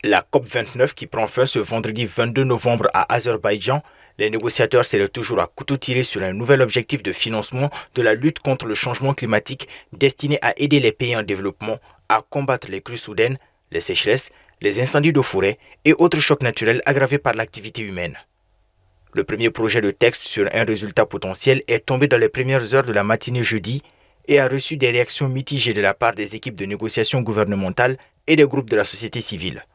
La COP29 qui prend fin ce vendredi 22 novembre à Azerbaïdjan, les négociateurs seraient toujours à couteau tiré sur un nouvel objectif de financement de la lutte contre le changement climatique destiné à aider les pays en développement à combattre les crues soudaines, les sécheresses, les incendies de forêt et autres chocs naturels aggravés par l'activité humaine. Le premier projet de texte sur un résultat potentiel est tombé dans les premières heures de la matinée jeudi et a reçu des réactions mitigées de la part des équipes de négociation gouvernementales et des groupes de la société civile.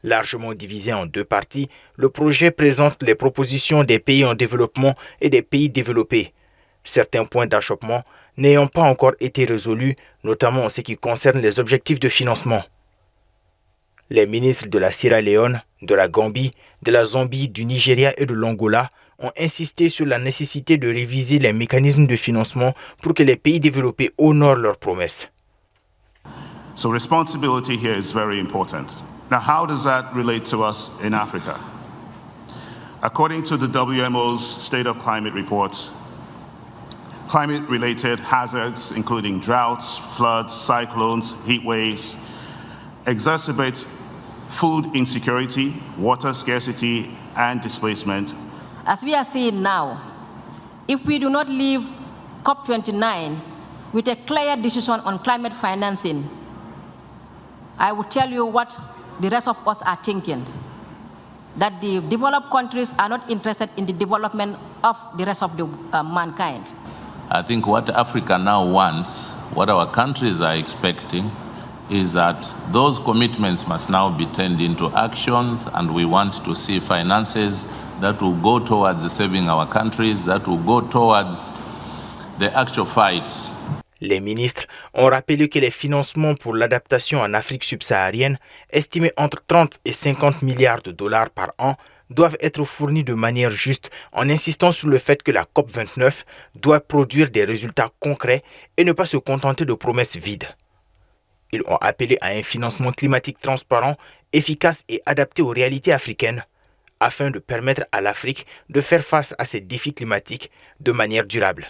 Largement divisé en deux parties, le projet présente les propositions des pays en développement et des pays développés. Certains points d'achoppement n'ayant pas encore été résolus, notamment en ce qui concerne les objectifs de financement. Les ministres de la Sierra Leone, de la Gambie, de la Zambie, du Nigeria et de l'Angola ont insisté sur la nécessité de réviser les mécanismes de financement pour que les pays développés honorent leurs promesses. So responsibility here is very important. Now, how does that relate to us in Africa? According to the WMO's State of Climate report, climate-related hazards, including droughts, floods, cyclones, heat waves, exacerbate food insecurity, water scarcity, and displacement. As we are seeing now, if we do not leave COP29 with a clear decision on climate financing, I will tell you what the rest of us are thinking, that the developed countries are not interested in the development of the rest of the mankind. I think what Africa now wants, what our countries are expecting, is that those commitments must now be turned into actions, and we want to see finances that will go towards saving our countries, that will go towards the actual fight. Les ministres ont rappelé que les financements pour l'adaptation en Afrique subsaharienne, estimés entre 30 et 50 milliards de dollars par an, doivent être fournis de manière juste en insistant sur le fait que la COP29 doit produire des résultats concrets et ne pas se contenter de promesses vides. Ils ont appelé à un financement climatique transparent, efficace et adapté aux réalités africaines, afin de permettre à l'Afrique de faire face à ces défis climatiques de manière durable.